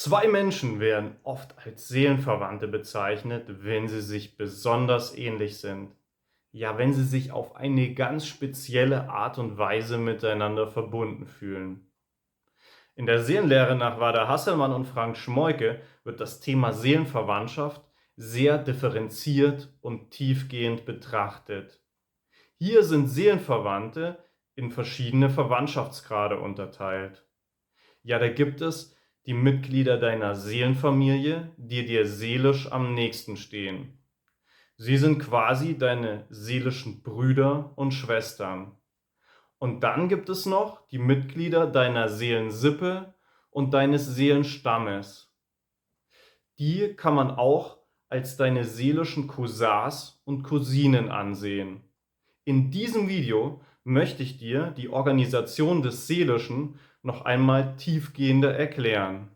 Zwei Menschen werden oft als Seelenverwandte bezeichnet, wenn sie sich besonders ähnlich sind. Ja, wenn sie sich auf eine ganz spezielle Art und Weise miteinander verbunden fühlen. In der Seelenlehre nach Werner Hasselmann und Frank Schmoike wird das Thema Seelenverwandtschaft sehr differenziert und tiefgehend betrachtet. Hier sind Seelenverwandte in verschiedene Verwandtschaftsgrade unterteilt. Ja, da gibt es die Mitglieder deiner Seelenfamilie, die dir seelisch am nächsten stehen. Sie sind quasi deine seelischen Brüder und Schwestern. Und dann gibt es noch die Mitglieder deiner Seelensippe und deines Seelenstammes. Die kann man auch als deine seelischen Cousins und Cousinen ansehen. In diesem Video möchte ich dir die Organisation des Seelischen noch einmal tiefgehender erklären.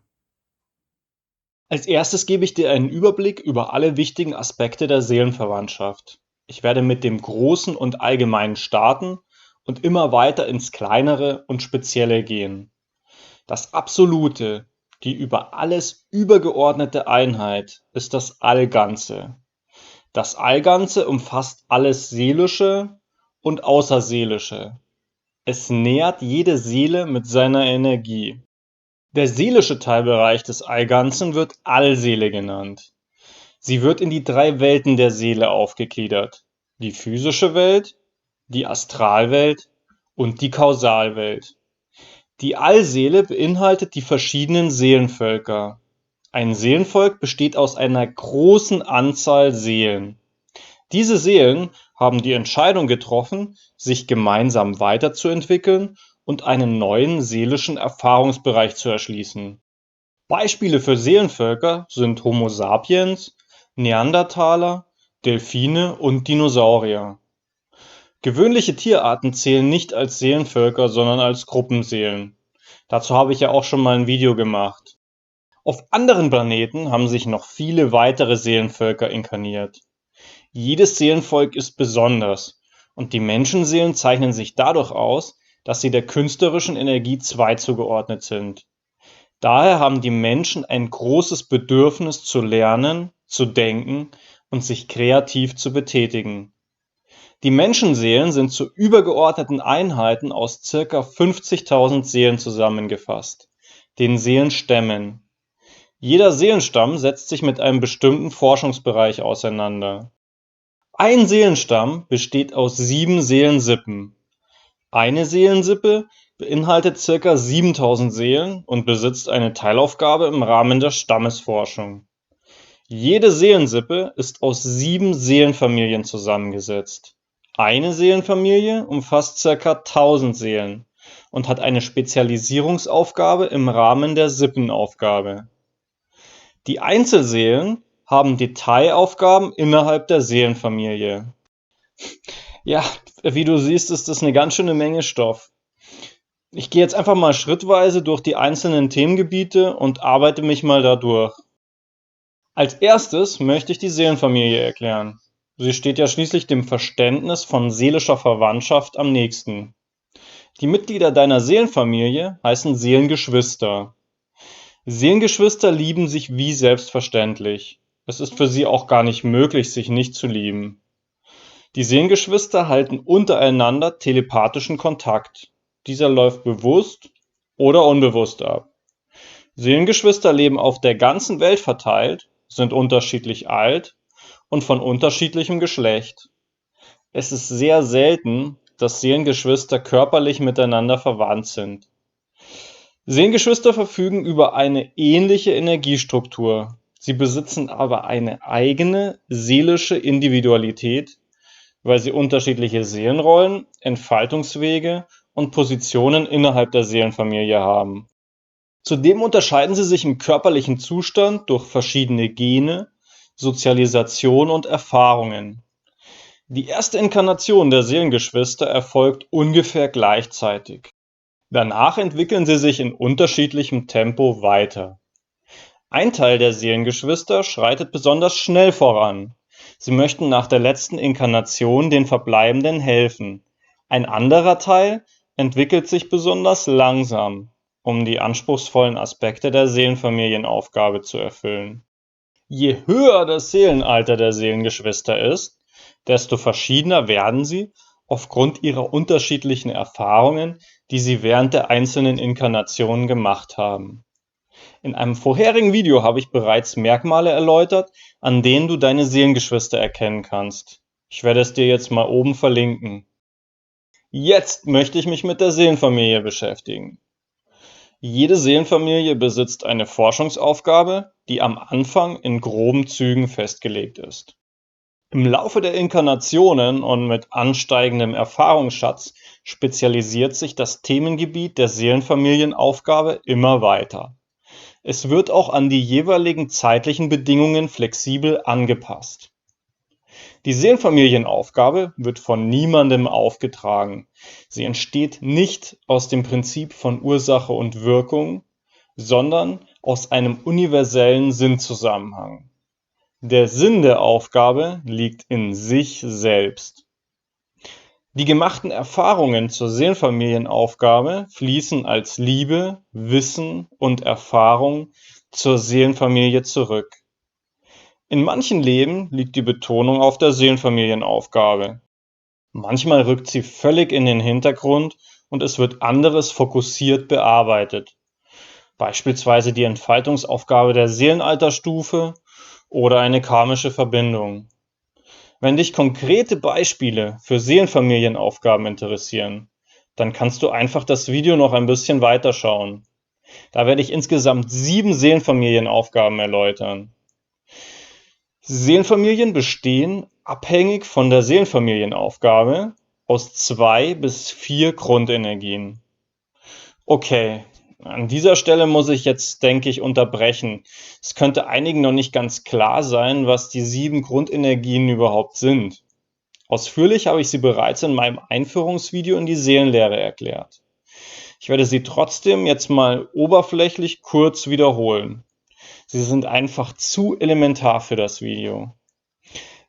Als erstes gebe ich dir einen Überblick über alle wichtigen Aspekte der Seelenverwandtschaft. Ich werde mit dem Großen und Allgemeinen starten und immer weiter ins Kleinere und Spezielle gehen. Das Absolute, die über alles übergeordnete Einheit, ist das Allganze. Das Allganze umfasst alles Seelische und Außerseelische. Es nährt jede Seele mit seiner Energie. Der seelische Teilbereich des Allganzen wird Allseele genannt. Sie wird in die drei Welten der Seele aufgegliedert: die physische Welt, die Astralwelt und die Kausalwelt. Die Allseele beinhaltet die verschiedenen Seelenvölker. Ein Seelenvolk besteht aus einer großen Anzahl Seelen. Diese Seelen haben die Entscheidung getroffen, sich gemeinsam weiterzuentwickeln und einen neuen seelischen Erfahrungsbereich zu erschließen. Beispiele für Seelenvölker sind Homo sapiens, Neandertaler, Delfine und Dinosaurier. Gewöhnliche Tierarten zählen nicht als Seelenvölker, sondern als Gruppenseelen. Dazu habe ich ja auch schon mal ein Video gemacht. Auf anderen Planeten haben sich noch viele weitere Seelenvölker inkarniert. Jedes Seelenvolk ist besonders und die Menschenseelen zeichnen sich dadurch aus, dass sie der künstlerischen Energie 2 zugeordnet sind. Daher haben die Menschen ein großes Bedürfnis zu lernen, zu denken und sich kreativ zu betätigen. Die Menschenseelen sind zu übergeordneten Einheiten aus ca. 50.000 Seelen zusammengefasst, den Seelenstämmen. Jeder Seelenstamm setzt sich mit einem bestimmten Forschungsbereich auseinander. Ein Seelenstamm besteht aus 7 Seelensippen. Eine Seelensippe beinhaltet ca. 7.000 Seelen und besitzt eine Teilaufgabe im Rahmen der Stammesforschung. Jede Seelensippe ist aus 7 Seelenfamilien zusammengesetzt. Eine Seelenfamilie umfasst ca. 1.000 Seelen und hat eine Spezialisierungsaufgabe im Rahmen der Sippenaufgabe. Die Einzelseelen haben Detailaufgaben innerhalb der Seelenfamilie. Ja, wie du siehst, ist das eine ganz schöne Menge Stoff. Ich gehe jetzt einfach mal schrittweise durch die einzelnen Themengebiete und arbeite mich mal da durch. Als erstes möchte ich die Seelenfamilie erklären. Sie steht ja schließlich dem Verständnis von seelischer Verwandtschaft am nächsten. Die Mitglieder deiner Seelenfamilie heißen Seelengeschwister. Seelengeschwister lieben sich wie selbstverständlich. Es ist für sie auch gar nicht möglich, sich nicht zu lieben. Die Seelengeschwister halten untereinander telepathischen Kontakt. Dieser läuft bewusst oder unbewusst ab. Seelengeschwister leben auf der ganzen Welt verteilt, sind unterschiedlich alt und von unterschiedlichem Geschlecht. Es ist sehr selten, dass Seelengeschwister körperlich miteinander verwandt sind. Seelengeschwister verfügen über eine ähnliche Energiestruktur. Sie besitzen aber eine eigene seelische Individualität, weil sie unterschiedliche Seelenrollen, Entfaltungswege und Positionen innerhalb der Seelenfamilie haben. Zudem unterscheiden sie sich im körperlichen Zustand durch verschiedene Gene, Sozialisation und Erfahrungen. Die erste Inkarnation der Seelengeschwister erfolgt ungefähr gleichzeitig. Danach entwickeln sie sich in unterschiedlichem Tempo weiter. Ein Teil der Seelengeschwister schreitet besonders schnell voran. Sie möchten nach der letzten Inkarnation den Verbleibenden helfen. Ein anderer Teil entwickelt sich besonders langsam. um die anspruchsvollen Aspekte der Seelenfamilienaufgabe zu erfüllen. Je höher das Seelenalter der Seelengeschwister ist, desto verschiedener werden sie aufgrund ihrer unterschiedlichen Erfahrungen, die sie während der einzelnen Inkarnationen gemacht haben. In einem vorherigen Video habe ich bereits Merkmale erläutert, an denen du deine Seelengeschwister erkennen kannst. Ich werde es dir jetzt mal oben verlinken. Jetzt möchte ich mich mit der Seelenfamilie beschäftigen. Jede Seelenfamilie besitzt eine Forschungsaufgabe, die am Anfang in groben Zügen festgelegt ist. Im Laufe der Inkarnationen und mit ansteigendem Erfahrungsschatz spezialisiert sich das Themengebiet der Seelenfamilienaufgabe immer weiter. Es wird auch an die jeweiligen zeitlichen Bedingungen flexibel angepasst. Die Seelenfamilienaufgabe wird von niemandem aufgetragen. Sie entsteht nicht aus dem Prinzip von Ursache und Wirkung, sondern aus einem universellen Sinnzusammenhang. Der Sinn der Aufgabe liegt in sich selbst. Die gemachten Erfahrungen zur Seelenfamilienaufgabe fließen als Liebe, Wissen und Erfahrung zur Seelenfamilie zurück. In manchen Leben liegt die Betonung auf der Seelenfamilienaufgabe. Manchmal rückt sie völlig in den Hintergrund und es wird anderes fokussiert bearbeitet. Beispielsweise die Entfaltungsaufgabe der Seelenalterstufe oder eine karmische Verbindung. Wenn dich konkrete Beispiele für Seelenfamilienaufgaben interessieren, dann kannst du einfach das Video noch ein bisschen weiterschauen. Da werde ich insgesamt 7 Seelenfamilienaufgaben erläutern. Seelenfamilien bestehen, abhängig von der Seelenfamilienaufgabe, aus 2 bis 4 Grundenergien. Okay, an dieser Stelle muss ich jetzt, denke ich, unterbrechen. Es könnte einigen noch nicht ganz klar sein, was die 7 Grundenergien überhaupt sind. Ausführlich habe ich sie bereits in meinem Einführungsvideo in die Seelenlehre erklärt. Ich werde sie trotzdem jetzt mal oberflächlich kurz wiederholen. Sie sind einfach zu elementar für das Video.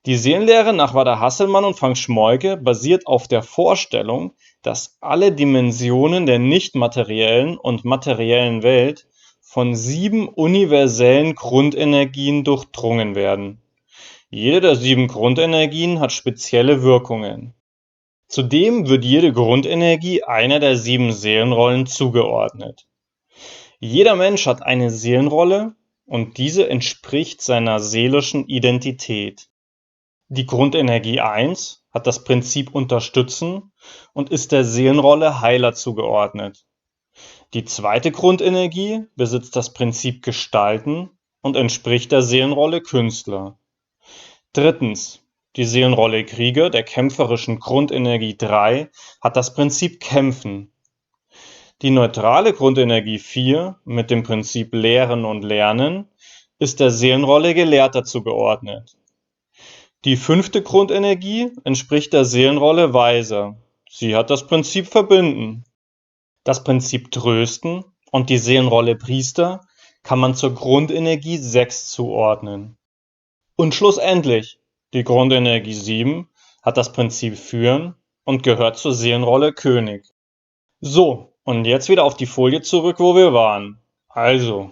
Die Seelenlehre nach Walter Hasselmann und Frank Schmoike basiert auf der Vorstellung, dass alle Dimensionen der nicht-materiellen und materiellen Welt von 7 universellen Grundenergien durchdrungen werden. Jede der 7 Grundenergien hat spezielle Wirkungen. Zudem wird jede Grundenergie einer der 7 Seelenrollen zugeordnet. Jeder Mensch hat eine Seelenrolle und diese entspricht seiner seelischen Identität. Die Grundenergie 1 hat das Prinzip Unterstützen und ist der Seelenrolle Heiler zugeordnet. Die zweite Grundenergie besitzt das Prinzip Gestalten und entspricht der Seelenrolle Künstler. Drittens, die Seelenrolle Krieger der kämpferischen Grundenergie 3 hat das Prinzip Kämpfen. Die neutrale Grundenergie 4 mit dem Prinzip Lehren und Lernen ist der Seelenrolle Gelehrter zugeordnet. Die 5. Grundenergie entspricht der Seelenrolle Weiser. Sie hat das Prinzip Verbinden. Das Prinzip Trösten und die Seelenrolle Priester kann man zur Grundenergie 6 zuordnen. Und schlussendlich, die Grundenergie 7 hat das Prinzip Führen und gehört zur Seelenrolle König. So, und jetzt wieder auf die Folie zurück, wo wir waren. Also,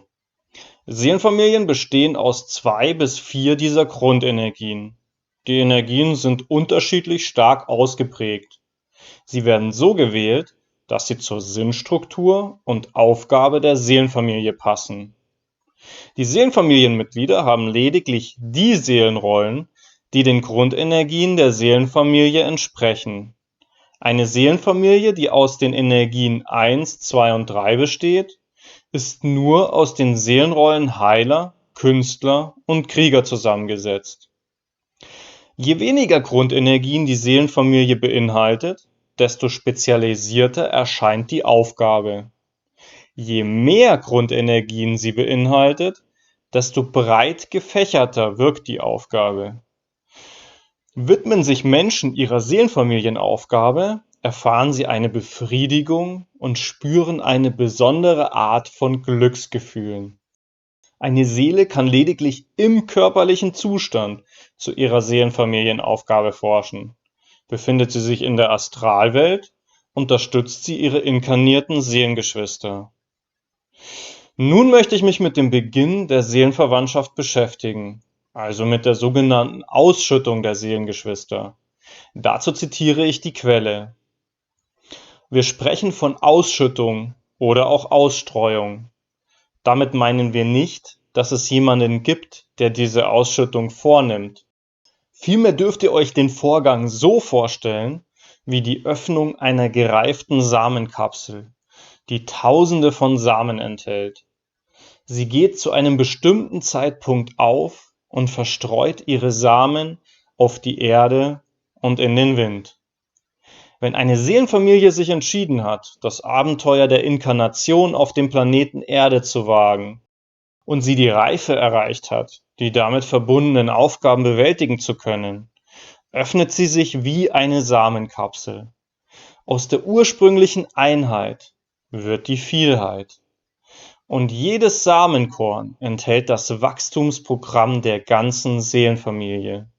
Seelenfamilien bestehen aus 2 bis 4 dieser Grundenergien. Die Energien sind unterschiedlich stark ausgeprägt. Sie werden so gewählt, dass sie zur Sinnstruktur und Aufgabe der Seelenfamilie passen. Die Seelenfamilienmitglieder haben lediglich die Seelenrollen, die den Grundenergien der Seelenfamilie entsprechen. Eine Seelenfamilie, die aus den Energien 1, 2 und 3 besteht, ist nur aus den Seelenrollen Heiler, Künstler und Krieger zusammengesetzt. Je weniger Grundenergien die Seelenfamilie beinhaltet, desto spezialisierter erscheint die Aufgabe. Je mehr Grundenergien sie beinhaltet, desto breit gefächerter wirkt die Aufgabe. Widmen sich Menschen ihrer Seelenfamilienaufgabe, erfahren sie eine Befriedigung und spüren eine besondere Art von Glücksgefühlen. Eine Seele kann lediglich im körperlichen Zustand zu ihrer Seelenfamilienaufgabe forschen. Befindet sie sich in der Astralwelt, unterstützt sie ihre inkarnierten Seelengeschwister. Nun möchte ich mich mit dem Beginn der Seelenverwandtschaft beschäftigen, also mit der sogenannten Ausschüttung der Seelengeschwister. Dazu zitiere ich die Quelle. Wir sprechen von Ausschüttung oder auch Ausstreuung. Damit meinen wir nicht, dass es jemanden gibt, der diese Ausschüttung vornimmt. Vielmehr dürft ihr euch den Vorgang so vorstellen, wie die Öffnung einer gereiften Samenkapsel, die Tausende von Samen enthält. Sie geht zu einem bestimmten Zeitpunkt auf und verstreut ihre Samen auf die Erde und in den Wind. Wenn eine Seelenfamilie sich entschieden hat, das Abenteuer der Inkarnation auf dem Planeten Erde zu wagen und sie die Reife erreicht hat, die damit verbundenen Aufgaben bewältigen zu können, öffnet sie sich wie eine Samenkapsel. Aus der ursprünglichen Einheit wird die Vielheit. Und jedes Samenkorn enthält das Wachstumsprogramm der ganzen Seelenfamilie.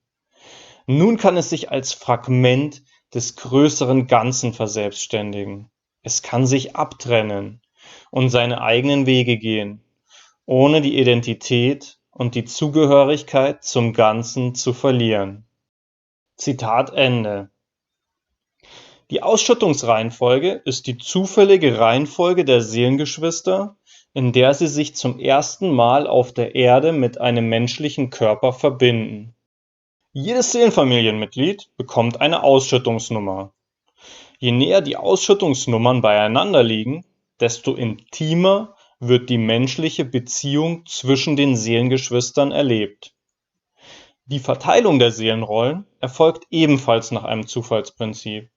Nun kann es sich als Fragment des größeren Ganzen verselbstständigen. Es kann sich abtrennen und seine eigenen Wege gehen, ohne die Identität und die Zugehörigkeit zum Ganzen zu verlieren. Zitat Ende. Die Ausschüttungsreihenfolge ist die zufällige Reihenfolge der Seelengeschwister, in der sie sich zum ersten Mal auf der Erde mit einem menschlichen Körper verbinden. Jedes Seelenfamilienmitglied bekommt eine Ausschüttungsnummer. Je näher die Ausschüttungsnummern beieinander liegen, desto intimer wird die menschliche Beziehung zwischen den Seelengeschwistern erlebt. Die Verteilung der Seelenrollen erfolgt ebenfalls nach einem Zufallsprinzip.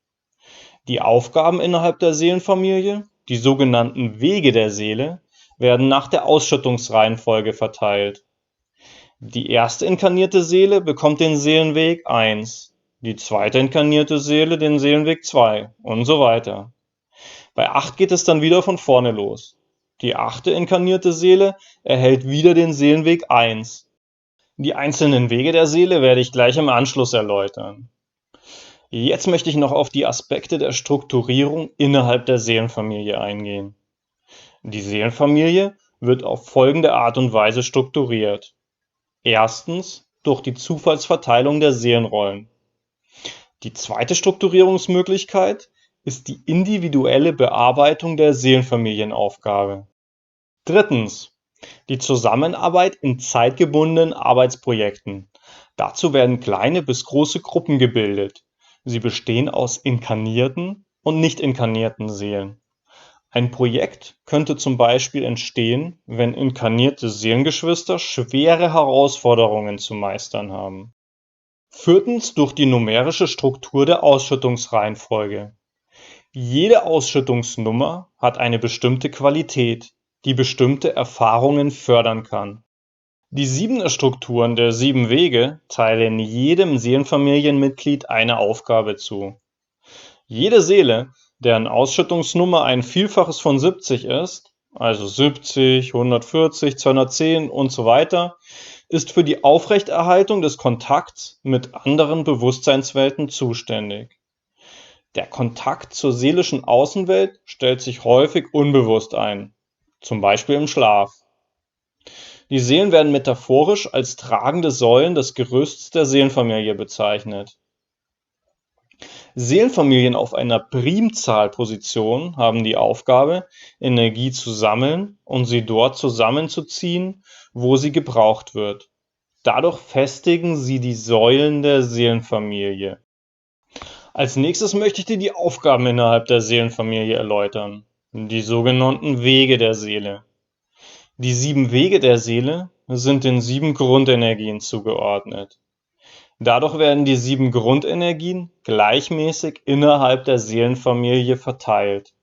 Die Aufgaben innerhalb der Seelenfamilie, die sogenannten Wege der Seele, werden nach der Ausschüttungsreihenfolge verteilt. Die erste inkarnierte Seele bekommt den Seelenweg 1, die zweite inkarnierte Seele den Seelenweg 2 und so weiter. Bei 8 geht es dann wieder von vorne los. Die 8. inkarnierte Seele erhält wieder den Seelenweg 1. Die einzelnen Wege der Seele werde ich gleich im Anschluss erläutern. Jetzt möchte ich noch auf die Aspekte der Strukturierung innerhalb der Seelenfamilie eingehen. Die Seelenfamilie wird auf folgende Art und Weise strukturiert. Erstens durch die Zufallsverteilung der Seelenrollen. Die zweite Strukturierungsmöglichkeit ist die individuelle Bearbeitung der Seelenfamilienaufgabe. Drittens die Zusammenarbeit in zeitgebundenen Arbeitsprojekten. Dazu werden kleine bis große Gruppen gebildet. Sie bestehen aus inkarnierten und nicht inkarnierten Seelen. Ein Projekt könnte zum Beispiel entstehen, wenn inkarnierte Seelengeschwister schwere Herausforderungen zu meistern haben. Viertens durch die numerische Struktur der Ausschüttungsreihenfolge. Jede Ausschüttungsnummer hat eine bestimmte Qualität, die bestimmte Erfahrungen fördern kann. Die 7er-Strukturen der 7 Wege teilen jedem Seelenfamilienmitglied eine Aufgabe zu. Jede Seele, deren Ausschüttungsnummer ein Vielfaches von 70 ist, also 70, 140, 210 und so weiter, ist für die Aufrechterhaltung des Kontakts mit anderen Bewusstseinswelten zuständig. Der Kontakt zur seelischen Außenwelt stellt sich häufig unbewusst ein, zum Beispiel im Schlaf. Die Seelen werden metaphorisch als tragende Säulen des Gerüsts der Seelenfamilie bezeichnet. Seelenfamilien auf einer Primzahlposition haben die Aufgabe, Energie zu sammeln und sie dort zusammenzuziehen, wo sie gebraucht wird. Dadurch festigen sie die Säulen der Seelenfamilie. Als nächstes möchte ich dir die Aufgaben innerhalb der Seelenfamilie erläutern, die sogenannten Wege der Seele. Die 7 Wege der Seele sind den 7 Grundenergien zugeordnet. Dadurch werden die 7 Grundenergien gleichmäßig innerhalb der Seelenfamilie verteilt.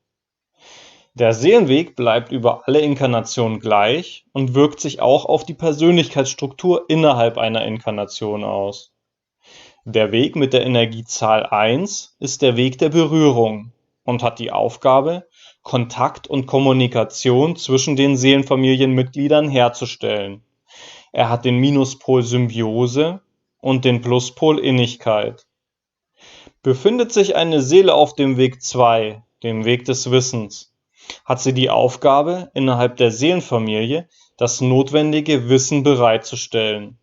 Der Seelenweg bleibt über alle Inkarnationen gleich und wirkt sich auch auf die Persönlichkeitsstruktur innerhalb einer Inkarnation aus. Der Weg mit der Energiezahl 1 ist der Weg der Berührung und hat die Aufgabe, Kontakt und Kommunikation zwischen den Seelenfamilienmitgliedern herzustellen. Er hat den Minuspol Symbiose und den Pluspol Innigkeit. Befindet sich eine Seele auf dem Weg 2, dem Weg des Wissens, hat sie die Aufgabe, innerhalb der Seelenfamilie das notwendige Wissen bereitzustellen.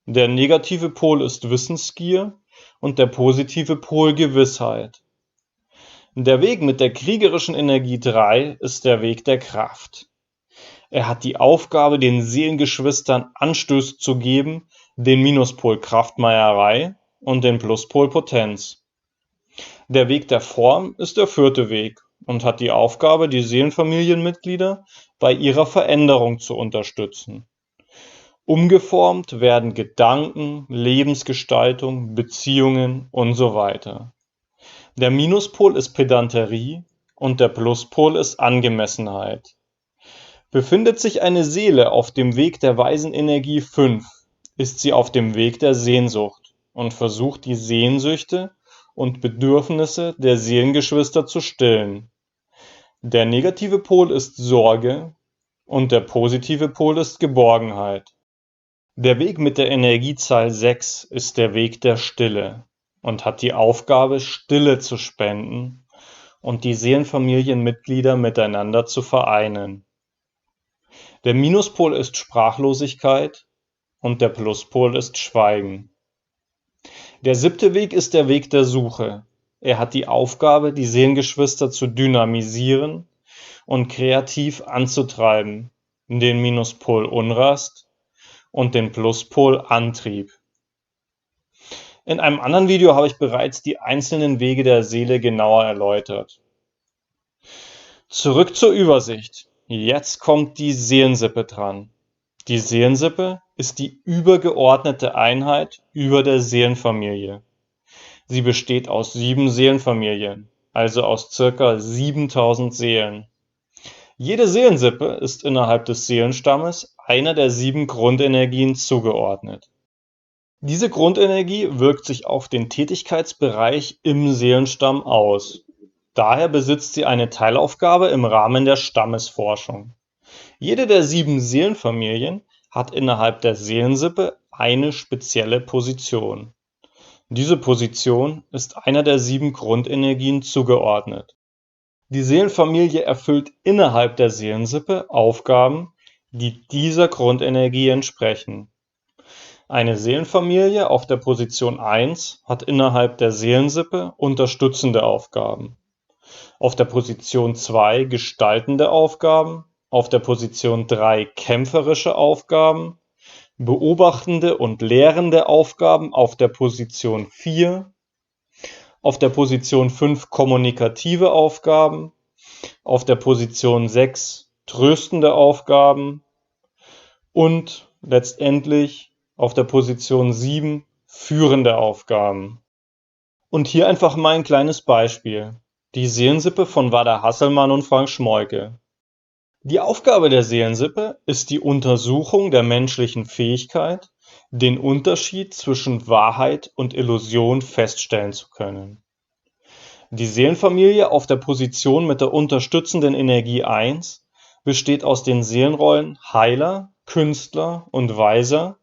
Der negative Pol ist Wissensgier und der positive Pol Gewissheit. Der Weg mit der kriegerischen Energie 3 ist der Weg der Kraft. Er hat die Aufgabe, den Seelengeschwistern Anstöße zu geben, den Minuspol Kraftmeierei und den Pluspol Potenz. Der Weg der Form ist der 4. Weg und hat die Aufgabe, die Seelenfamilienmitglieder bei ihrer Veränderung zu unterstützen. Umgeformt werden Gedanken, Lebensgestaltung, Beziehungen und so weiter. Der Minuspol ist Pedanterie und der Pluspol ist Angemessenheit. Befindet sich eine Seele auf dem Weg der weisen Energie 5, ist sie auf dem Weg der Sehnsucht und versucht die Sehnsüchte und Bedürfnisse der Seelengeschwister zu stillen. Der negative Pol ist Sorge und der positive Pol ist Geborgenheit. Der Weg mit der Energiezahl 6 ist der Weg der Stille und hat die Aufgabe, Stille zu spenden und die Seelenfamilienmitglieder miteinander zu vereinen. Der Minuspol ist Sprachlosigkeit und der Pluspol ist Schweigen. Der 7. Weg ist der Weg der Suche. Er hat die Aufgabe, die Seelengeschwister zu dynamisieren und kreativ anzutreiben, den Minuspol Unrast und den Pluspol Antrieb. In einem anderen Video habe ich bereits die einzelnen Wege der Seele genauer erläutert. Zurück zur Übersicht. Jetzt kommt die Seelensippe dran. Die Seelensippe ist die übergeordnete Einheit über der Seelenfamilie. Sie besteht aus 7 Seelenfamilien, also aus ca. 7000 Seelen. Jede Seelensippe ist innerhalb des Seelenstammes einer der 7 Grundenergien zugeordnet. Diese Grundenergie wirkt sich auf den Tätigkeitsbereich im Seelenstamm aus. Daher besitzt sie eine Teilaufgabe im Rahmen der Stammesforschung. Jede der 7 Seelenfamilien hat innerhalb der Seelensippe eine spezielle Position. Diese Position ist einer der 7 Grundenergien zugeordnet. Die Seelenfamilie erfüllt innerhalb der Seelensippe Aufgaben, die dieser Grundenergie entsprechen. Eine Seelenfamilie auf der Position 1 hat innerhalb der Seelensippe unterstützende Aufgaben. Auf der Position 2 gestaltende Aufgaben, auf der Position 3 kämpferische Aufgaben, beobachtende und lehrende Aufgaben auf der Position 4, auf der Position 5 kommunikative Aufgaben, auf der Position 6 tröstende Aufgaben und letztendlich auf der Position 7 führende Aufgaben. Und hier einfach mal ein kleines Beispiel. Die Seelensippe von Wada Hasselmann und Frank Schmoike. Die Aufgabe der Seelensippe ist die Untersuchung der menschlichen Fähigkeit, den Unterschied zwischen Wahrheit und Illusion feststellen zu können. Die Seelenfamilie auf der Position mit der unterstützenden Energie 1 besteht aus den Seelenrollen Heiler, Künstler und Weiser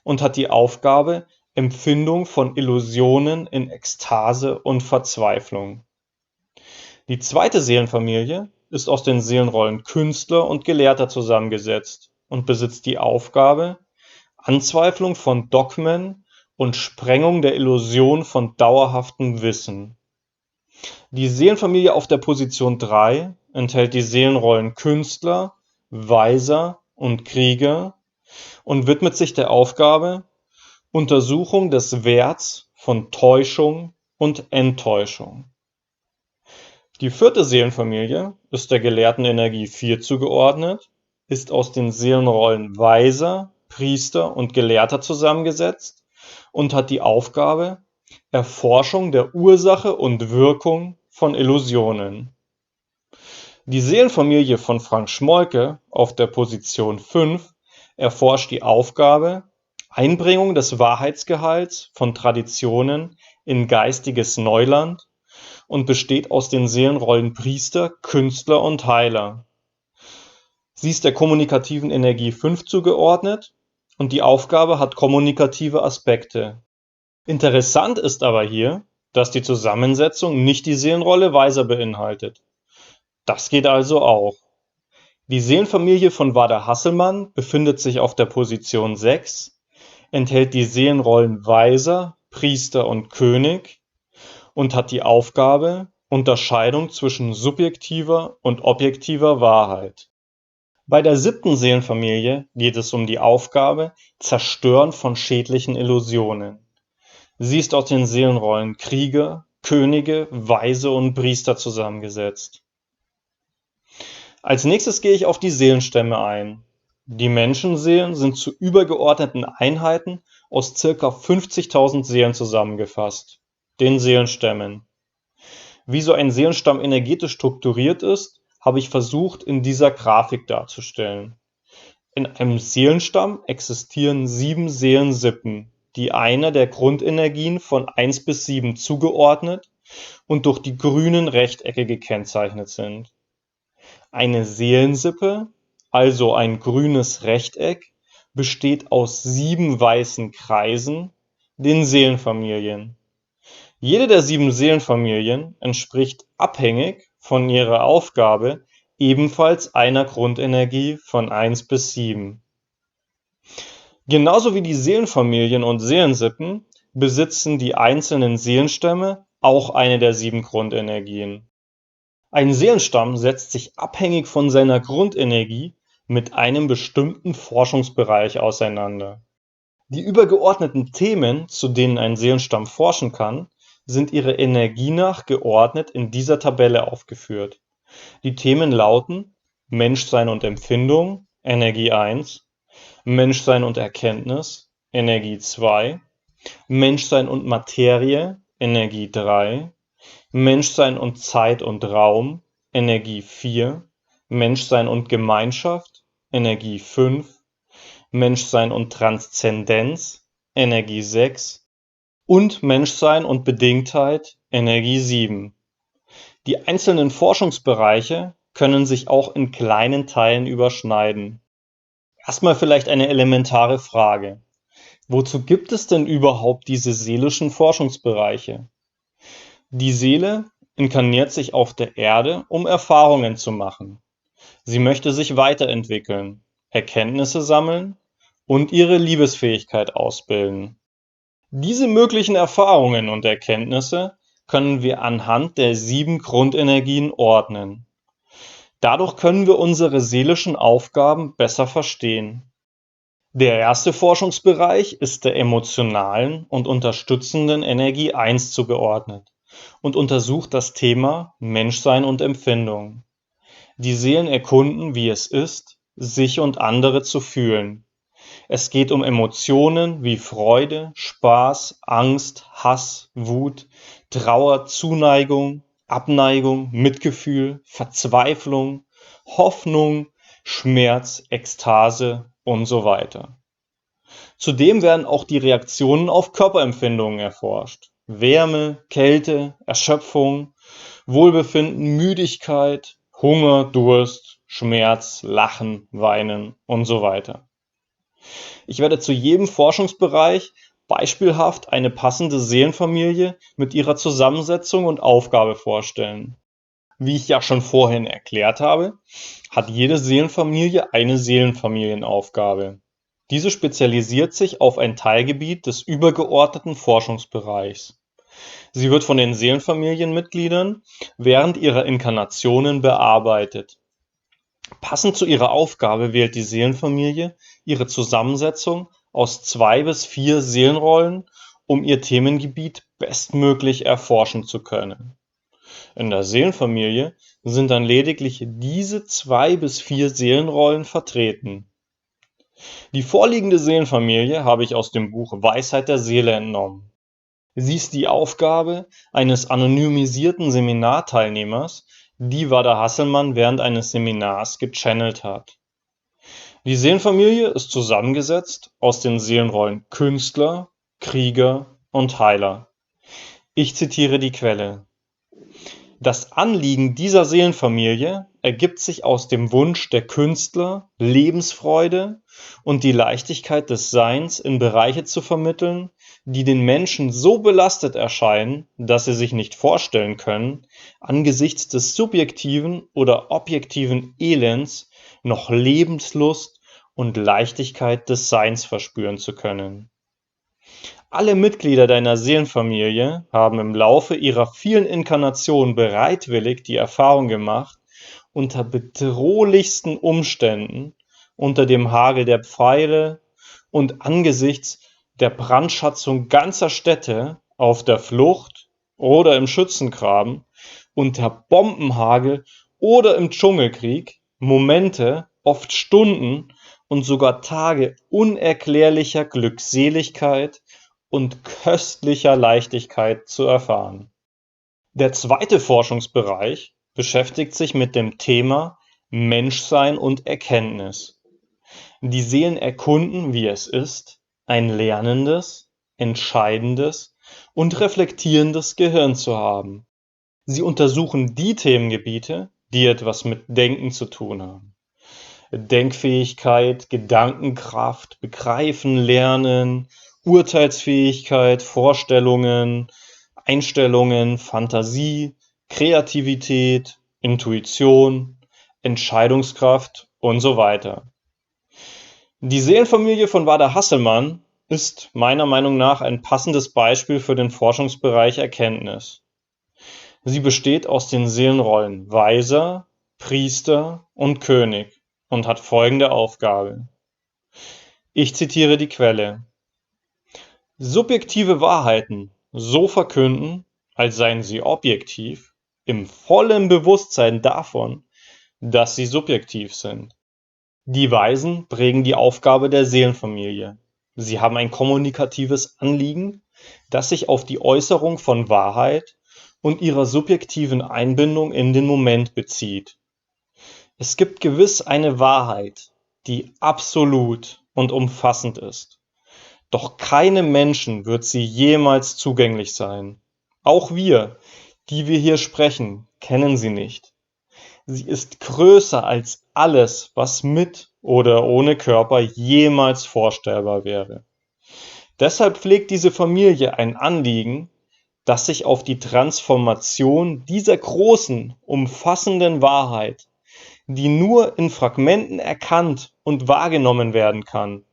und hat die Aufgabe, Empfindung von Illusionen in Ekstase und Verzweiflung. Die zweite Seelenfamilie ist aus den Seelenrollen Künstler und Gelehrter zusammengesetzt und besitzt die Aufgabe, Anzweiflung von Dogmen und Sprengung der Illusion von dauerhaftem Wissen. Die Seelenfamilie auf der Position 3 enthält die Seelenrollen Künstler, Weiser und Krieger und widmet sich der Aufgabe, Untersuchung des Werts von Täuschung und Enttäuschung. Die 4. Seelenfamilie ist der gelehrten Energie 4 zugeordnet, ist aus den Seelenrollen Weiser, Priester und Gelehrter zusammengesetzt und hat die Aufgabe, Erforschung der Ursache und Wirkung von Illusionen. Die Seelenfamilie von Frank Schmoike auf der Position 5 erforscht die Aufgabe, Einbringung des Wahrheitsgehalts von Traditionen in geistiges Neuland und besteht aus den Seelenrollen Priester, Künstler und Heiler. Sie ist der kommunikativen Energie 5 zugeordnet und die Aufgabe hat kommunikative Aspekte. Interessant ist aber hier, dass die Zusammensetzung nicht die Seelenrolle Weiser beinhaltet. Das geht also auch. Die Seelenfamilie von Wada Hasselmann befindet sich auf der Position 6, enthält die Seelenrollen Weiser, Priester und König und hat die Aufgabe Unterscheidung zwischen subjektiver und objektiver Wahrheit. Bei der 7. Seelenfamilie geht es um die Aufgabe Zerstören von schädlichen Illusionen. Sie ist aus den Seelenrollen Krieger, Könige, Weise und Priester zusammengesetzt. Als nächstes gehe ich auf die Seelenstämme ein. Die Menschenseelen sind zu übergeordneten Einheiten aus ca. 50.000 Seelen zusammengefasst, den Seelenstämmen. Wie so ein Seelenstamm energetisch strukturiert ist, habe ich versucht, in dieser Grafik darzustellen. In einem Seelenstamm existieren 7 Seelensippen, die einer der Grundenergien von 1 bis 7 zugeordnet und durch die grünen Rechtecke gekennzeichnet sind. Eine Seelensippe, also ein grünes Rechteck, besteht aus 7 weißen Kreisen, den Seelenfamilien. Jede der 7 Seelenfamilien entspricht abhängig von ihrer Aufgabe ebenfalls einer Grundenergie von 1 bis 7. Genauso wie die Seelenfamilien und Seelensippen besitzen die einzelnen Seelenstämme auch eine der 7 Grundenergien. Ein Seelenstamm setzt sich abhängig von seiner Grundenergie mit einem bestimmten Forschungsbereich auseinander. Die übergeordneten Themen, zu denen ein Seelenstamm forschen kann, sind ihrer Energie nach geordnet in dieser Tabelle aufgeführt. Die Themen lauten Menschsein und Empfindung, Energie 1, Menschsein und Erkenntnis, Energie 2, Menschsein und Materie, Energie 3, Menschsein und Zeit und Raum, Energie 4, Menschsein und Gemeinschaft, Energie 5, Menschsein und Transzendenz, Energie 6 und Menschsein und Bedingtheit, Energie 7. Die einzelnen Forschungsbereiche können sich auch in kleinen Teilen überschneiden. Erstmal vielleicht eine elementare Frage. Wozu gibt es denn überhaupt diese seelischen Forschungsbereiche? Die Seele inkarniert sich auf der Erde, um Erfahrungen zu machen. Sie möchte sich weiterentwickeln, Erkenntnisse sammeln und ihre Liebesfähigkeit ausbilden. Diese möglichen Erfahrungen und Erkenntnisse können wir anhand der 7 Grundenergien ordnen. Dadurch können wir unsere seelischen Aufgaben besser verstehen. Der erste Forschungsbereich ist der emotionalen und unterstützenden Energie 1 zugeordnet und untersucht das Thema Menschsein und Empfindung. Die Seelen erkunden, wie es ist, sich und andere zu fühlen. Es geht um Emotionen wie Freude, Spaß, Angst, Hass, Wut, Trauer, Zuneigung, Abneigung, Mitgefühl, Verzweiflung, Hoffnung, Schmerz, Ekstase und so weiter. Zudem werden auch die Reaktionen auf Körperempfindungen erforscht. Wärme, Kälte, Erschöpfung, Wohlbefinden, Müdigkeit, Hunger, Durst, Schmerz, Lachen, Weinen und so weiter. Ich werde zu jedem Forschungsbereich beispielhaft eine passende Seelenfamilie mit ihrer Zusammensetzung und Aufgabe vorstellen. Wie ich ja schon vorhin erklärt habe, hat jede Seelenfamilie eine Seelenfamilienaufgabe. Diese spezialisiert sich auf ein Teilgebiet des übergeordneten Forschungsbereichs. Sie wird von den Seelenfamilienmitgliedern während ihrer Inkarnationen bearbeitet. Passend zu ihrer Aufgabe wählt die Seelenfamilie ihre Zusammensetzung aus 2 bis 4 Seelenrollen, um ihr Themengebiet bestmöglich erforschen zu können. In der Seelenfamilie sind dann lediglich diese 2 bis 4 Seelenrollen vertreten. Die vorliegende Seelenfamilie habe ich aus dem Buch Weisheit der Seele entnommen. Sie ist die Aufgabe eines anonymisierten Seminarteilnehmers, die Wada Hasselmann während eines Seminars gechannelt hat. Die Seelenfamilie ist zusammengesetzt aus den Seelenrollen Künstler, Krieger und Heiler. Ich zitiere die Quelle. Das Anliegen dieser Seelenfamilie ergibt sich aus dem Wunsch der Künstler, Lebensfreude und die Leichtigkeit des Seins in Bereiche zu vermitteln, die den Menschen so belastet erscheinen, dass sie sich nicht vorstellen können, angesichts des subjektiven oder objektiven Elends noch Lebenslust und Leichtigkeit des Seins verspüren zu können. Alle Mitglieder deiner Seelenfamilie haben im Laufe ihrer vielen Inkarnationen bereitwillig die Erfahrung gemacht, unter bedrohlichsten Umständen, unter dem Hagel der Pfeile und angesichts der Brandschatzung ganzer Städte auf der Flucht oder im Schützengraben, unter Bombenhagel oder im Dschungelkrieg Momente, oft Stunden und sogar Tage unerklärlicher Glückseligkeit und köstlicher Leichtigkeit zu erfahren. Der zweite Forschungsbereich beschäftigt sich mit dem Thema Menschsein und Erkenntnis. Die Seelen erkunden, wie es ist, ein lernendes, entscheidendes und reflektierendes Gehirn zu haben. Sie untersuchen die Themengebiete, die etwas mit Denken zu tun haben. Denkfähigkeit, Gedankenkraft, Begreifen, Lernen, Urteilsfähigkeit, Vorstellungen, Einstellungen, Fantasie, Kreativität, Intuition, Entscheidungskraft und so weiter. Die Seelenfamilie von Wada Hasselmann ist meiner Meinung nach ein passendes Beispiel für den Forschungsbereich Erkenntnis. Sie besteht aus den Seelenrollen Weiser, Priester und König und hat folgende Aufgabe. Ich zitiere die Quelle. Subjektive Wahrheiten so verkünden, als seien sie objektiv, im vollen Bewusstsein davon, dass sie subjektiv sind. Die Weisen prägen die Aufgabe der Seelenfamilie. Sie haben ein kommunikatives Anliegen, das sich auf die Äußerung von Wahrheit und ihrer subjektiven Einbindung in den Moment bezieht. Es gibt gewiss eine Wahrheit, die absolut und umfassend ist. Doch keinem Menschen wird sie jemals zugänglich sein. Auch wir, die wir hier sprechen, kennen sie nicht. Sie ist größer als alles, was mit oder ohne Körper jemals vorstellbar wäre. Deshalb pflegt diese Familie ein Anliegen, das sich auf die Transformation dieser großen, umfassenden Wahrheit, die nur in Fragmenten erkannt und wahrgenommen werden kann,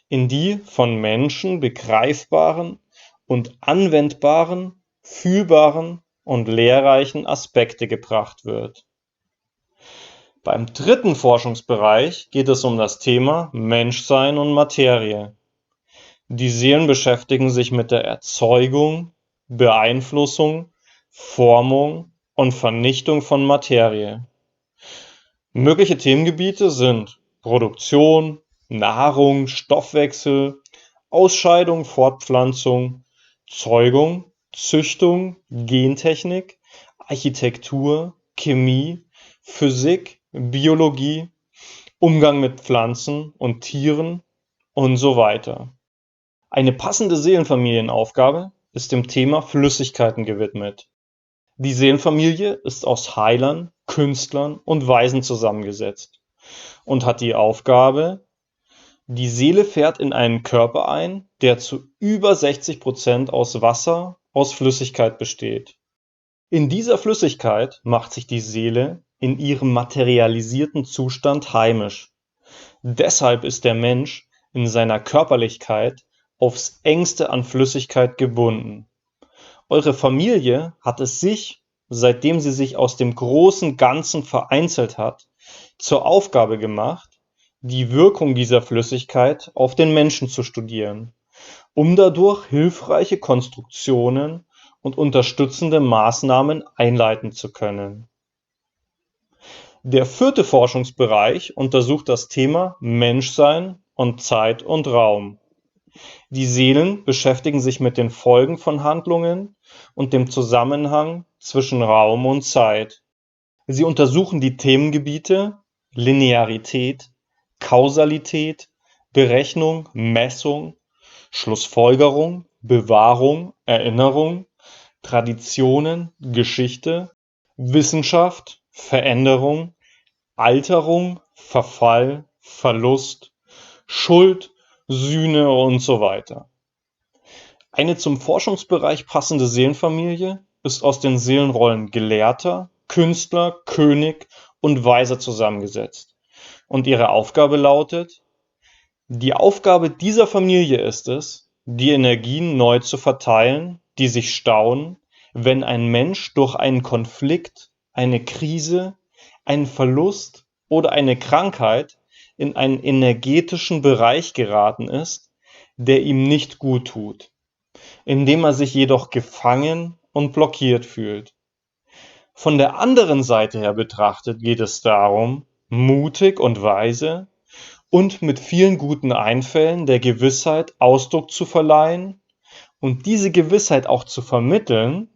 in die von Menschen begreifbaren und anwendbaren, fühlbaren und lehrreichen Aspekte gebracht wird. Beim dritten Forschungsbereich geht es um das Thema Menschsein und Materie. Die Seelen beschäftigen sich mit der Erzeugung, Beeinflussung, Formung und Vernichtung von Materie. Mögliche Themengebiete sind Produktion, Nahrung, Stoffwechsel, Ausscheidung, Fortpflanzung, Zeugung, Züchtung, Gentechnik, Architektur, Chemie, Physik, Biologie, Umgang mit Pflanzen und Tieren und so weiter. Eine passende Seelenfamilienaufgabe ist dem Thema Flüssigkeiten gewidmet. Die Seelenfamilie ist aus Heilern, Künstlern und Weisen zusammengesetzt und hat die Aufgabe, die Seele fährt in einen Körper ein, der zu über 60% aus Wasser, aus Flüssigkeit besteht. In dieser Flüssigkeit macht sich die Seele in ihrem materialisierten Zustand heimisch. Deshalb ist der Mensch in seiner Körperlichkeit aufs engste an Flüssigkeit gebunden. Eure Familie hat es sich, seitdem sie sich aus dem großen Ganzen vereinzelt hat, zur Aufgabe gemacht, die Wirkung dieser Flüssigkeit auf den Menschen zu studieren, um dadurch hilfreiche Konstruktionen und unterstützende Maßnahmen einleiten zu können. Der vierte Forschungsbereich untersucht das Thema Menschsein und Zeit und Raum. Die Seelen beschäftigen sich mit den Folgen von Handlungen und dem Zusammenhang zwischen Raum und Zeit. Sie untersuchen die Themengebiete Linearität, Kausalität, Berechnung, Messung, Schlussfolgerung, Bewahrung, Erinnerung, Traditionen, Geschichte, Wissenschaft, Veränderung, Alterung, Verfall, Verlust, Schuld, Sühne und so weiter. Eine zum Forschungsbereich passende Seelenfamilie ist aus den Seelenrollen Gelehrter, Künstler, König und Weiser zusammengesetzt. Und ihre Aufgabe lautet: Die Aufgabe dieser Familie ist es, die Energien neu zu verteilen, die sich stauen, wenn ein Mensch durch einen Konflikt, eine Krise, einen Verlust oder eine Krankheit in einen energetischen Bereich geraten ist, der ihm nicht gut tut, indem er sich jedoch gefangen und blockiert fühlt. Von der anderen Seite her betrachtet geht es darum, mutig und weise und mit vielen guten Einfällen der Gewissheit Ausdruck zu verleihen und diese Gewissheit auch zu vermitteln,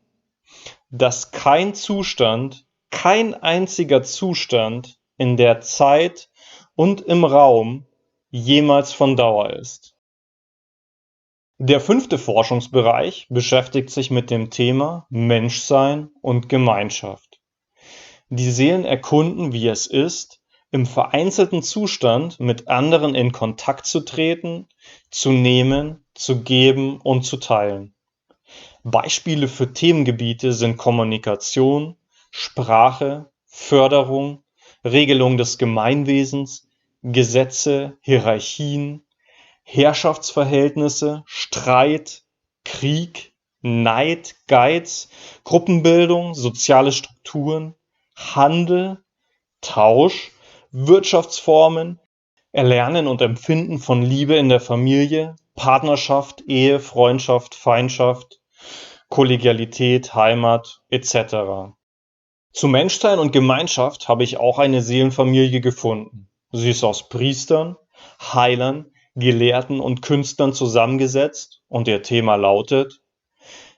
dass kein Zustand, kein einziger Zustand in der Zeit und im Raum jemals von Dauer ist. Der 5. Forschungsbereich beschäftigt sich mit dem Thema Menschsein und Gemeinschaft. Die Seelen erkunden, wie es ist, im vereinzelten Zustand mit anderen in Kontakt zu treten, zu nehmen, zu geben und zu teilen. Beispiele für Themengebiete sind Kommunikation, Sprache, Förderung, Regelung des Gemeinwesens, Gesetze, Hierarchien, Herrschaftsverhältnisse, Streit, Krieg, Neid, Geiz, Gruppenbildung, soziale Strukturen, Handel, Tausch, Wirtschaftsformen, Erlernen und Empfinden von Liebe in der Familie, Partnerschaft, Ehe, Freundschaft, Feindschaft, Kollegialität, Heimat etc. Zu Menschsein und Gemeinschaft habe ich auch eine Seelenfamilie gefunden. Sie ist aus Priestern, Heilern, Gelehrten und Künstlern zusammengesetzt und ihr Thema lautet: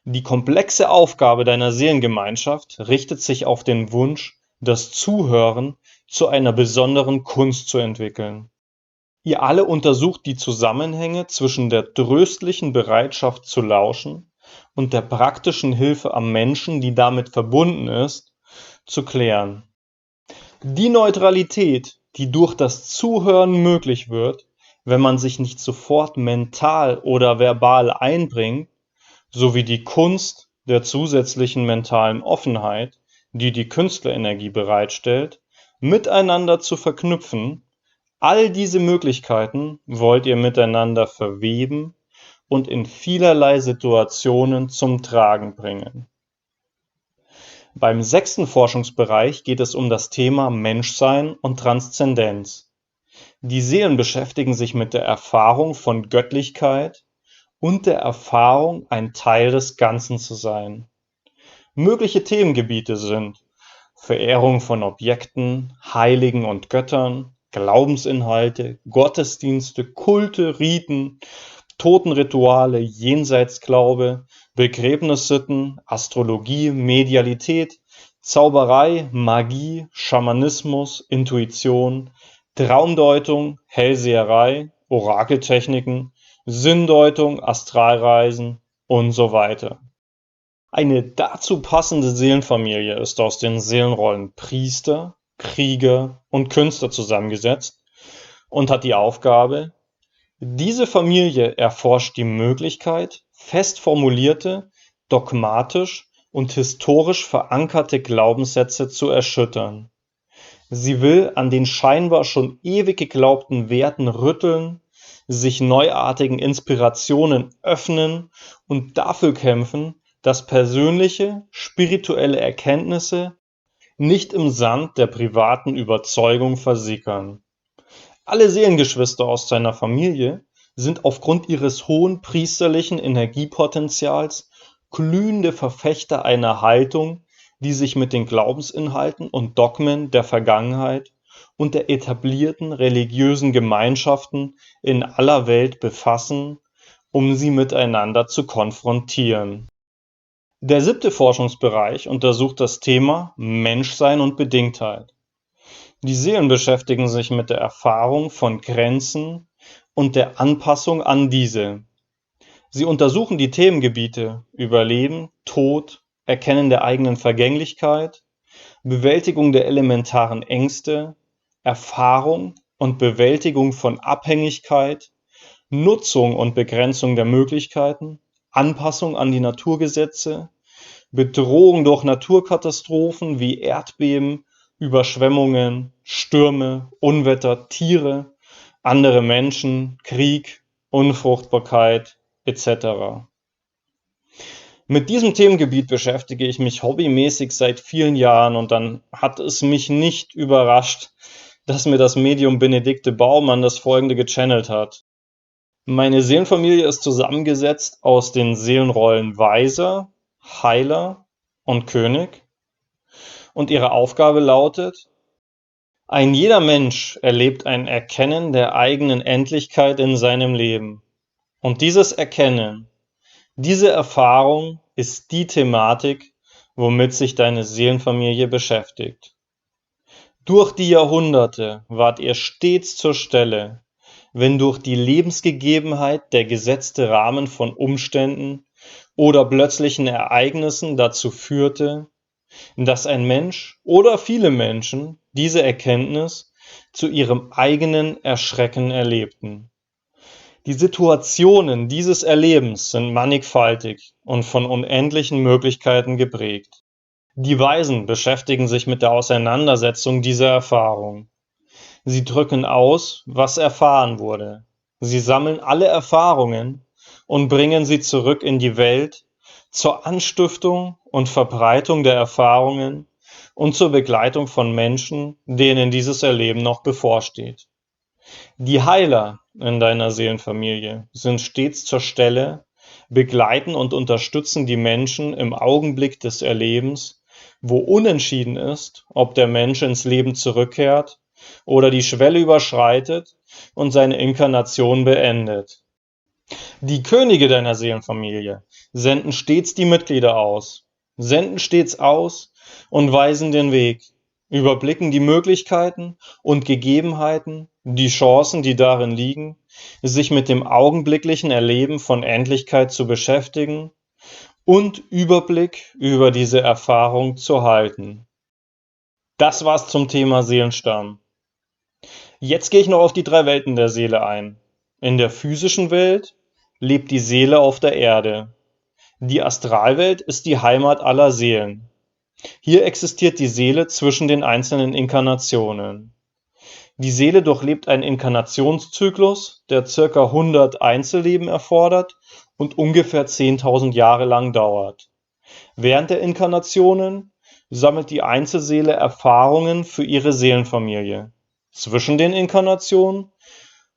Die komplexe Aufgabe deiner Seelengemeinschaft richtet sich auf den Wunsch, das Zuhören zu einer besonderen Kunst zu entwickeln. Ihr alle untersucht die Zusammenhänge zwischen der tröstlichen Bereitschaft zu lauschen und der praktischen Hilfe am Menschen, die damit verbunden ist, zu klären. Die Neutralität, die durch das Zuhören möglich wird, wenn man sich nicht sofort mental oder verbal einbringt, sowie die Kunst der zusätzlichen mentalen Offenheit, die die Künstlerenergie bereitstellt, miteinander zu verknüpfen, all diese Möglichkeiten wollt ihr miteinander verweben und in vielerlei Situationen zum Tragen bringen. Beim 6. Forschungsbereich geht es um das Thema Menschsein und Transzendenz. Die Seelen beschäftigen sich mit der Erfahrung von Göttlichkeit und der Erfahrung, ein Teil des Ganzen zu sein. Mögliche Themengebiete sind Verehrung von Objekten, Heiligen und Göttern, Glaubensinhalte, Gottesdienste, Kulte, Riten, Totenrituale, Jenseitsglaube, Begräbnissitten, Astrologie, Medialität, Zauberei, Magie, Schamanismus, Intuition, Traumdeutung, Hellseherei, Orakeltechniken, Sinndeutung, Astralreisen und so weiter. Eine dazu passende Seelenfamilie ist aus den Seelenrollen Priester, Krieger und Künstler zusammengesetzt und hat die Aufgabe: Diese Familie erforscht die Möglichkeit, fest formulierte, dogmatisch und historisch verankerte Glaubenssätze zu erschüttern. Sie will an den scheinbar schon ewig geglaubten Werten rütteln, sich neuartigen Inspirationen öffnen und dafür kämpfen, dass persönliche, spirituelle Erkenntnisse nicht im Sand der privaten Überzeugung versickern. Alle Seelengeschwister aus seiner Familie sind aufgrund ihres hohen priesterlichen Energiepotenzials glühende Verfechter einer Haltung, die sich mit den Glaubensinhalten und Dogmen der Vergangenheit und der etablierten religiösen Gemeinschaften in aller Welt befassen, um sie miteinander zu konfrontieren. Der 7. Forschungsbereich untersucht das Thema Menschsein und Bedingtheit. Die Seelen beschäftigen sich mit der Erfahrung von Grenzen und der Anpassung an diese. Sie untersuchen die Themengebiete Überleben, Tod, Erkennen der eigenen Vergänglichkeit, Bewältigung der elementaren Ängste, Erfahrung und Bewältigung von Abhängigkeit, Nutzung und Begrenzung der Möglichkeiten, Anpassung an die Naturgesetze, Bedrohung durch Naturkatastrophen wie Erdbeben, Überschwemmungen, Stürme, Unwetter, Tiere, andere Menschen, Krieg, Unfruchtbarkeit etc. Mit diesem Themengebiet beschäftige ich mich hobbymäßig seit vielen Jahren und dann hat es mich nicht überrascht, dass mir das Medium Benedikte Baumann das Folgende gechannelt hat. Meine Seelenfamilie ist zusammengesetzt aus den Seelenrollen Weiser, Heiler und König und ihre Aufgabe lautet: Ein jeder Mensch erlebt ein Erkennen der eigenen Endlichkeit in seinem Leben. Und dieses Erkennen, diese Erfahrung ist die Thematik, womit sich deine Seelenfamilie beschäftigt. Durch die Jahrhunderte wart ihr stets zur Stelle, wenn durch die Lebensgegebenheit der gesetzte Rahmen von Umständen oder plötzlichen Ereignissen dazu führte, dass ein Mensch oder viele Menschen diese Erkenntnis zu ihrem eigenen Erschrecken erlebten. Die Situationen dieses Erlebens sind mannigfaltig und von unendlichen Möglichkeiten geprägt. Die Weisen beschäftigen sich mit der Auseinandersetzung dieser Erfahrung. Sie drücken aus, was erfahren wurde. Sie sammeln alle Erfahrungen und bringen sie zurück in die Welt zur Anstiftung und Verbreitung der Erfahrungen und zur Begleitung von Menschen, denen dieses Erleben noch bevorsteht. Die Heiler in deiner Seelenfamilie sind stets zur Stelle, begleiten und unterstützen die Menschen im Augenblick des Erlebens, wo unentschieden ist, ob der Mensch ins Leben zurückkehrt oder die Schwelle überschreitet und seine Inkarnation beendet. Die Könige deiner Seelenfamilie senden stets die Mitglieder aus, und weisen den Weg, überblicken die Möglichkeiten und Gegebenheiten, die Chancen, die darin liegen, sich mit dem augenblicklichen Erleben von Endlichkeit zu beschäftigen und Überblick über diese Erfahrung zu halten. Das war's zum Thema Seelenstamm. Jetzt gehe ich noch auf die 3 Welten der Seele ein. In der physischen Welt lebt die Seele auf der Erde. Die Astralwelt ist die Heimat aller Seelen. Hier existiert die Seele zwischen den einzelnen Inkarnationen. Die Seele durchlebt einen Inkarnationszyklus, der ca. 100 Einzelleben erfordert und ungefähr 10.000 Jahre lang dauert. Während der Inkarnationen sammelt die Einzelseele Erfahrungen für ihre Seelenfamilie. Zwischen den Inkarnationen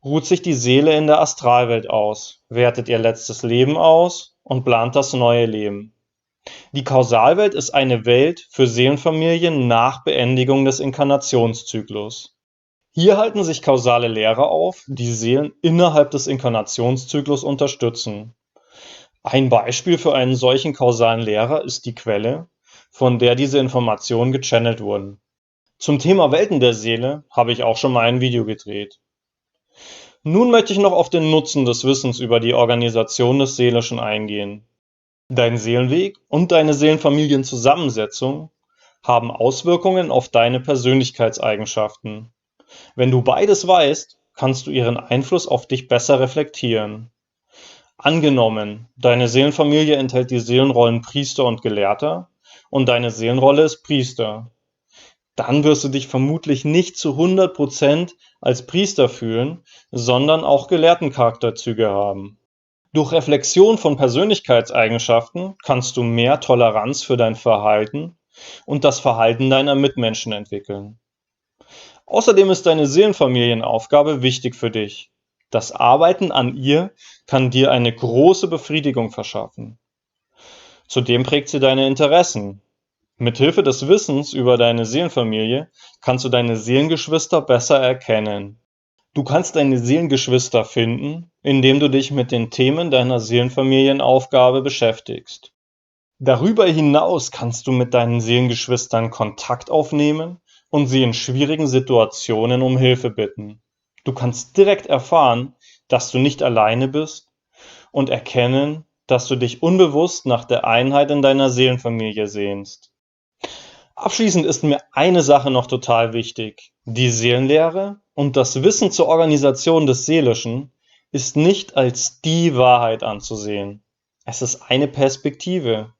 ruht sich die Seele in der Astralwelt aus, wertet ihr letztes Leben aus und plant das neue Leben. Die Kausalwelt ist eine Welt für Seelenfamilien nach Beendigung des Inkarnationszyklus. Hier halten sich kausale Lehrer auf, die Seelen innerhalb des Inkarnationszyklus unterstützen. Ein Beispiel für einen solchen kausalen Lehrer ist die Quelle, von der diese Informationen gechannelt wurden. Zum Thema Welten der Seele habe ich auch schon mal ein Video gedreht. Nun möchte ich noch auf den Nutzen des Wissens über die Organisation des Seelischen eingehen. Dein Seelenweg und deine Seelenfamilienzusammensetzung haben Auswirkungen auf deine Persönlichkeitseigenschaften. Wenn du beides weißt, kannst du ihren Einfluss auf dich besser reflektieren. Angenommen, deine Seelenfamilie enthält die Seelenrollen Priester und Gelehrter und deine Seelenrolle ist Priester. Dann wirst du dich vermutlich nicht zu 100% als Priester fühlen, sondern auch Gelehrtencharakterzüge haben. Durch Reflexion von Persönlichkeitseigenschaften kannst du mehr Toleranz für dein Verhalten und das Verhalten deiner Mitmenschen entwickeln. Außerdem ist deine Seelenfamilienaufgabe wichtig für dich. Das Arbeiten an ihr kann dir eine große Befriedigung verschaffen. Zudem prägt sie deine Interessen. Mithilfe des Wissens über deine Seelenfamilie kannst du deine Seelengeschwister besser erkennen. Du kannst deine Seelengeschwister finden, indem du dich mit den Themen deiner Seelenfamilienaufgabe beschäftigst. Darüber hinaus kannst du mit deinen Seelengeschwistern Kontakt aufnehmen und sie in schwierigen Situationen um Hilfe bitten. Du kannst direkt erfahren, dass du nicht alleine bist und erkennen, dass du dich unbewusst nach der Einheit in deiner Seelenfamilie sehnst. Abschließend ist mir eine Sache noch total wichtig. Die Seelenlehre und das Wissen zur Organisation des Seelischen ist nicht als die Wahrheit anzusehen. Es ist eine Perspektive,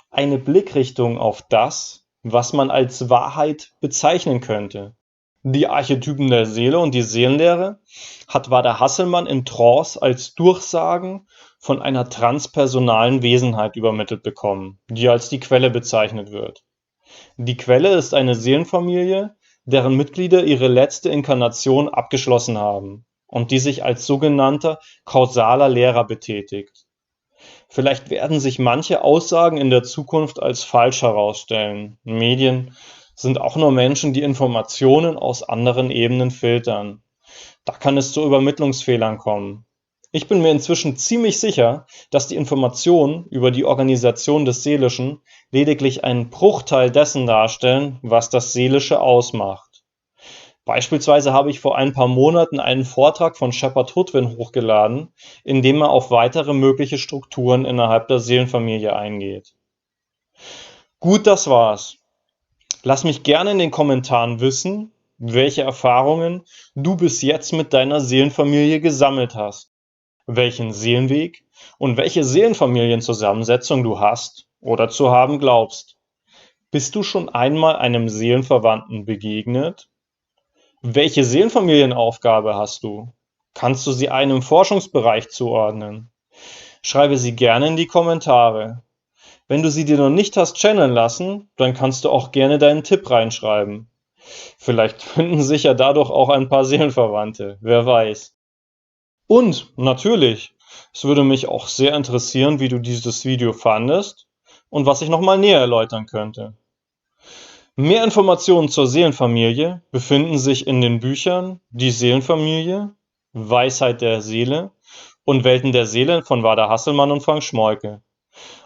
eine Blickrichtung auf das, was man als Wahrheit bezeichnen könnte. Die Archetypen der Seele und die Seelenlehre hat Wada Hasselmann in Trance als Durchsagen von einer transpersonalen Wesenheit übermittelt bekommen, die als die Quelle bezeichnet wird. Die Quelle ist eine Seelenfamilie, deren Mitglieder ihre letzte Inkarnation abgeschlossen haben und die sich als sogenannter kausaler Lehrer betätigt. Vielleicht werden sich manche Aussagen in der Zukunft als falsch herausstellen. Medien sind auch nur Menschen, die Informationen aus anderen Ebenen filtern. Da kann es zu Übermittlungsfehlern kommen. Ich bin mir inzwischen ziemlich sicher, dass die Informationen über die Organisation des Seelischen lediglich einen Bruchteil dessen darstellen, was das Seelische ausmacht. Beispielsweise habe ich vor ein paar Monaten einen Vortrag von Shepard Hudwin hochgeladen, in dem er auf weitere mögliche Strukturen innerhalb der Seelenfamilie eingeht. Gut, das war's. Lass mich gerne in den Kommentaren wissen, welche Erfahrungen du bis jetzt mit deiner Seelenfamilie gesammelt hast, welchen Seelenweg und welche Seelenfamilienzusammensetzung du hast oder zu haben glaubst. Bist du schon einmal einem Seelenverwandten begegnet? Welche Seelenfamilienaufgabe hast du? Kannst du sie einem Forschungsbereich zuordnen? Schreibe sie gerne in die Kommentare. Wenn du sie dir noch nicht hast channeln lassen, dann kannst du auch gerne deinen Tipp reinschreiben. Vielleicht finden sich ja dadurch auch ein paar Seelenverwandte, wer weiß. Und natürlich, es würde mich auch sehr interessieren, wie du dieses Video fandest und was ich nochmal näher erläutern könnte. Mehr Informationen zur Seelenfamilie befinden sich in den Büchern Die Seelenfamilie, Weisheit der Seele und Welten der Seele von Wada Hasselmann und Frank Schmollke.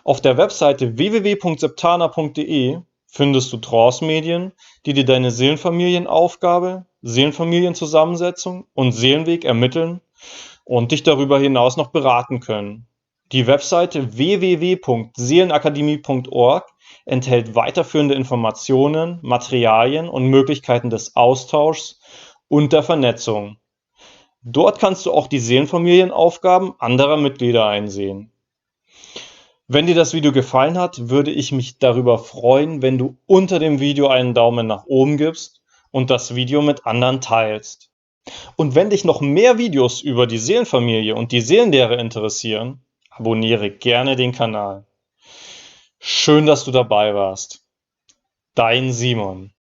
Auf der Webseite www.septana.de findest du Trance-Medien, die dir deine Seelenfamilienaufgabe, Seelenfamilienzusammensetzung und Seelenweg ermitteln und dich darüber hinaus noch beraten können. Die Webseite www.seelenakademie.org enthält weiterführende Informationen, Materialien und Möglichkeiten des Austauschs und der Vernetzung. Dort kannst du auch die Seelenfamilienaufgaben anderer Mitglieder einsehen. Wenn dir das Video gefallen hat, würde ich mich darüber freuen, wenn du unter dem Video einen Daumen nach oben gibst und das Video mit anderen teilst. Und wenn dich noch mehr Videos über die Seelenfamilie und die Seelenlehre interessieren, abonniere gerne den Kanal. Schön, dass du dabei warst. Dein Simon.